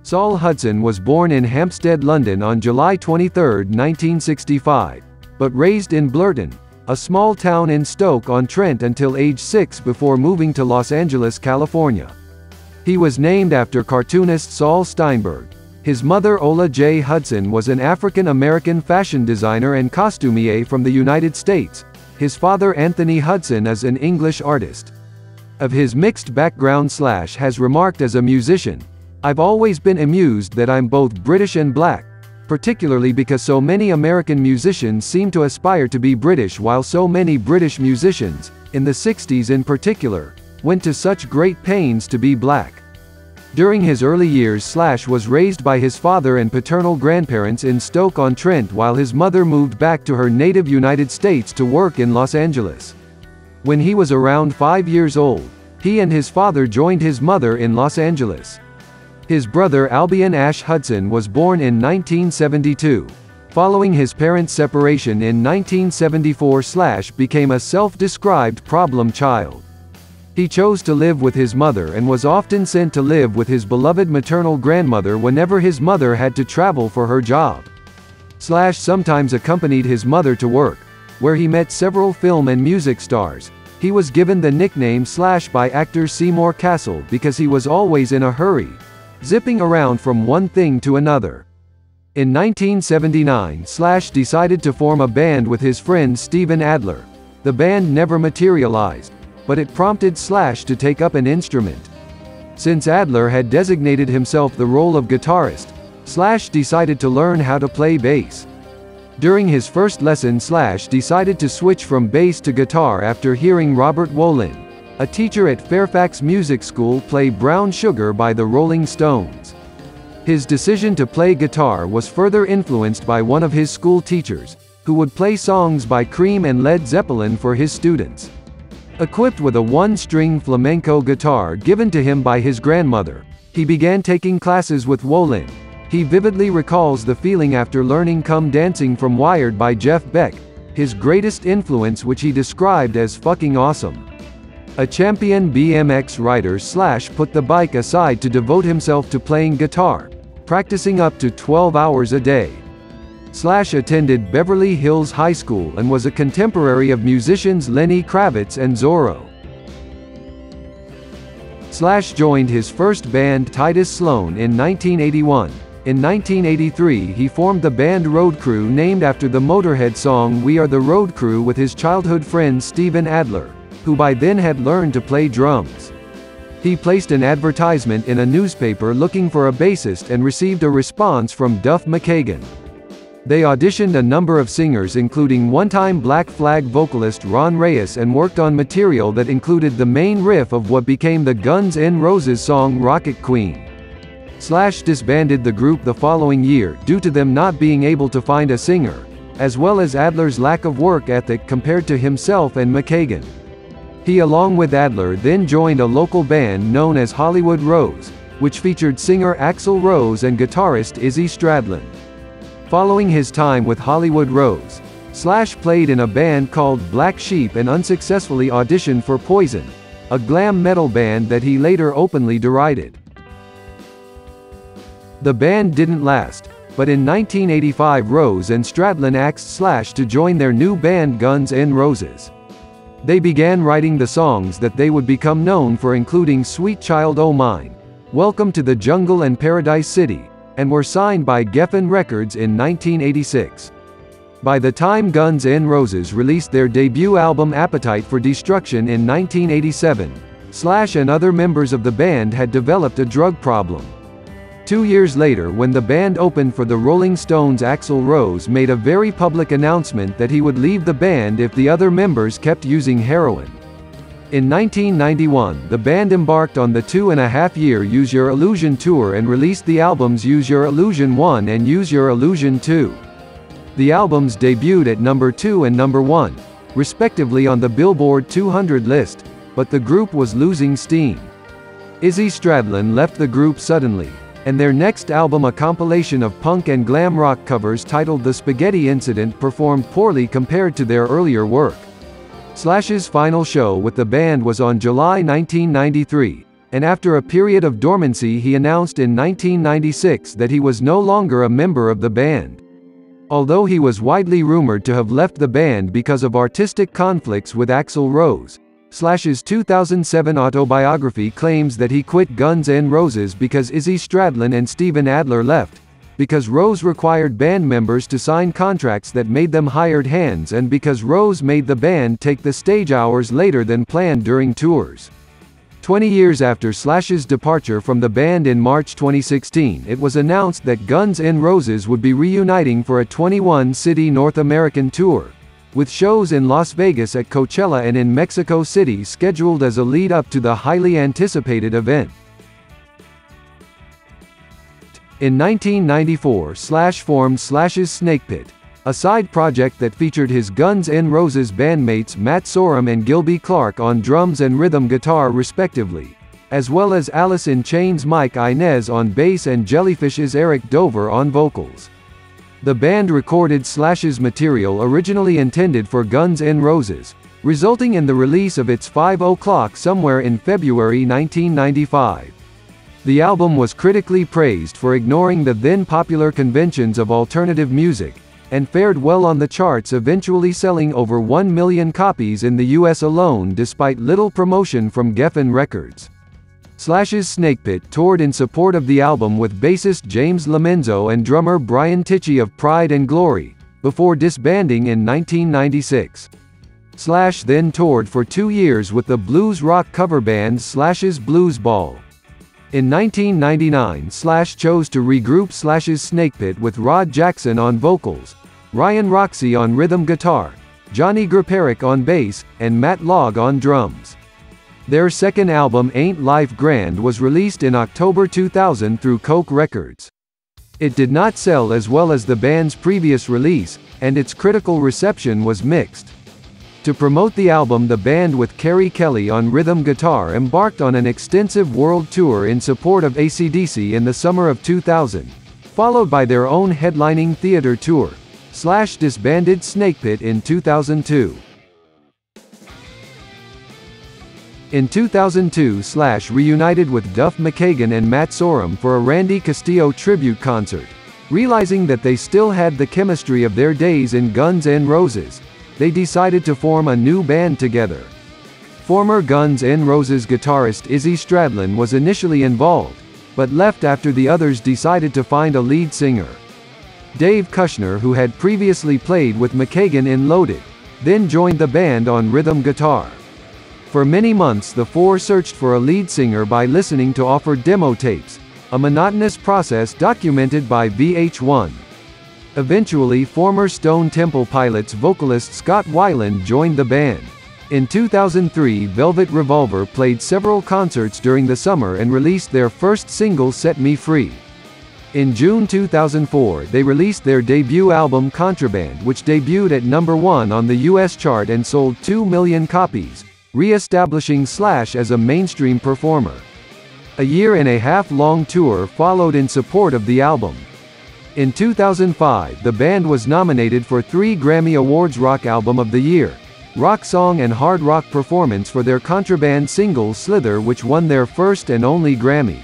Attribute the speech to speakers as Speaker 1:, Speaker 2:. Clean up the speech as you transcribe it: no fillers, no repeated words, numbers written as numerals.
Speaker 1: Saul Hudson was born in Hampstead, London on July 23, 1965, but raised in Blurton, a small town in Stoke-on-Trent until age 6 before moving to Los Angeles, California. He was named after cartoonist Saul Steinberg. His mother Ola J. Hudson was an African-American fashion designer and costumier from the United States. His father Anthony Hudson is an English artist. Of his mixed background, Slash has remarked as a musician, "I've always been amused that I'm both British and black, particularly because so many American musicians seem to aspire to be British while so many British musicians, in the 60s in particular, went to such great pains to be black." During his early years, Slash was raised by his father and paternal grandparents in Stoke-on-Trent while his mother moved back to her native United States to work in Los Angeles. When he was around 5 years old, he and his father joined his mother in Los Angeles. His brother Albion Ash Hudson was born in 1972. Following his parents' separation in 1974, Slash became a self-described problem child. He chose to live with his mother and was often sent to live with his beloved maternal grandmother whenever his mother had to travel for her job. Slash sometimes accompanied his mother to work, where he met several film and music stars. He was given the nickname Slash by actor Seymour Cassel because he was always in a hurry, zipping around from one thing to another. In 1979, Slash decided to form a band with his friend Steven Adler. The band never materialized, but it prompted Slash to take up an instrument. Since Adler had designated himself the role of guitarist, Slash decided to learn how to play bass. During his first lesson, Slash decided to switch from bass to guitar after hearing Robert Wolin, a teacher at Fairfax Music School, play Brown Sugar by the Rolling Stones. His decision to play guitar was further influenced by one of his school teachers, who would play songs by Cream and Led Zeppelin for his students. Equipped with a one-string flamenco guitar given to him by his grandmother, he began taking classes with Wolin. He vividly recalls the feeling after learning Come Dancing from Wired by Jeff Beck, his greatest influence, which he described as fucking awesome. A champion BMX rider, Slash put the bike aside to devote himself to playing guitar, practicing up to 12 hours a day. Slash attended Beverly Hills High School and was a contemporary of musicians Lenny Kravitz and Zorro. Slash joined his first band Titus Sloan in 1981. In 1983 he formed the band Road Crew, named after the Motorhead song We Are the Road Crew, with his childhood friend Steven Adler, who by then had learned to play drums. He placed an advertisement in a newspaper looking for a bassist and received a response from Duff McKagan. They auditioned a number of singers, including one-time Black Flag vocalist Ron Reyes, and worked on material that included the main riff of what became the Guns N' Roses song Rocket Queen. Slash disbanded the group the following year due to them not being able to find a singer, as well as Adler's lack of work ethic compared to himself and McKagan. He, along with Adler, then joined a local band known as Hollywood Rose, which featured singer Axl Rose and guitarist Izzy Stradlin. Following his time with Hollywood Rose, Slash played in a band called Black Sheep and unsuccessfully auditioned for Poison, a glam metal band that he later openly derided. The band didn't last, but in 1985 Rose and Stradlin asked Slash to join their new band Guns N' Roses. They began writing the songs that they would become known for, including Sweet Child O' Mine, Welcome to the Jungle and Paradise City, and were signed by Geffen Records in 1986. By the time Guns N' Roses released their debut album Appetite for Destruction in 1987, Slash and other members of the band had developed a drug problem. 2 years later, when the band opened for the Rolling Stones, Axl Rose made a very public announcement that he would leave the band if the other members kept using heroin. In 1991, the band embarked on the 2.5-year Use Your Illusion tour and released the albums Use Your Illusion 1 and Use Your Illusion 2. The albums debuted at number 2 and number 1, respectively, on the Billboard 200 list, but the group was losing steam. Izzy Stradlin left the group suddenly, and their next album, a compilation of punk and glam rock covers titled The Spaghetti Incident, performed poorly compared to their earlier work. Slash's final show with the band was on July 1993, and after a period of dormancy he announced in 1996 that he was no longer a member of the band. Although he was widely rumored to have left the band because of artistic conflicts with Axl Rose, Slash's 2007 autobiography claims that he quit Guns N' Roses because Izzy Stradlin and Steven Adler left, because Rose required band members to sign contracts that made them hired hands, and because Rose made the band take the stage hours later than planned during tours. 20 years after Slash's departure from the band in March 2016, it was announced that Guns N' Roses would be reuniting for a 21-city North American tour, with shows in Las Vegas at Coachella and in Mexico City scheduled as a lead-up to the highly anticipated event. In 1994, Slash formed Slash's Snakepit, a side project that featured his Guns N' Roses bandmates Matt Sorum and Gilby Clarke on drums and rhythm guitar respectively, as well as Alice in Chains' Mike Inez on bass and Jellyfish's Eric Dover on vocals. The band recorded Slash's material originally intended for Guns N' Roses, resulting in the release of its 5 O'Clock Somewhere in February 1995. The album was critically praised for ignoring the then popular conventions of alternative music, and fared well on the charts, eventually selling over 1 million copies in the US alone despite little promotion from Geffen Records. Slash's Snakepit toured in support of the album with bassist James Lomenzo and drummer Brian Tichy of Pride and Glory, before disbanding in 1996. Slash then toured for 2 years with the blues rock cover band Slash's Blues Ball. In 1999, Slash chose to regroup Slash's Snakepit with Rod Jackson on vocals, Ryan Roxie on rhythm guitar, Johnny Griperic on bass, and Matt Logg on drums. Their second album Ain't Life Grand was released in October 2000 through Coke Records. It did not sell as well as the band's previous release, and its critical reception was mixed. To promote the album, the band with Kerry Kelly on rhythm guitar embarked on an extensive world tour in support of AC/DC in the summer of 2000, followed by their own headlining theater tour. Slash disbanded Snakepit in 2002. In 2002, Slash reunited with Duff McKagan and Matt Sorum for a Randy Castillo tribute concert. Realizing that they still had the chemistry of their days in Guns N' Roses, they decided to form a new band together. Former Guns N' Roses guitarist Izzy Stradlin was initially involved, but left after the others decided to find a lead singer. Dave Kushner, who had previously played with McKagan in Loaded, then joined the band on rhythm guitar. For many months the four searched for a lead singer by listening to offered demo tapes, a monotonous process documented by VH1. Eventually, former Stone Temple Pilots vocalist Scott Weiland joined the band. In 2003, Velvet Revolver played several concerts during the summer and released their first single Set Me Free. In June 2004, they released their debut album Contraband, which debuted at #1 on the US chart and sold 2 million copies, re-establishing Slash as a mainstream performer. A year-and-a-half-long tour followed in support of the album. In 2005, the band was nominated for 3 Grammy Awards: Rock Album of the Year, Rock Song and Hard Rock Performance for their Contraband single Slither, which won their first and only Grammy.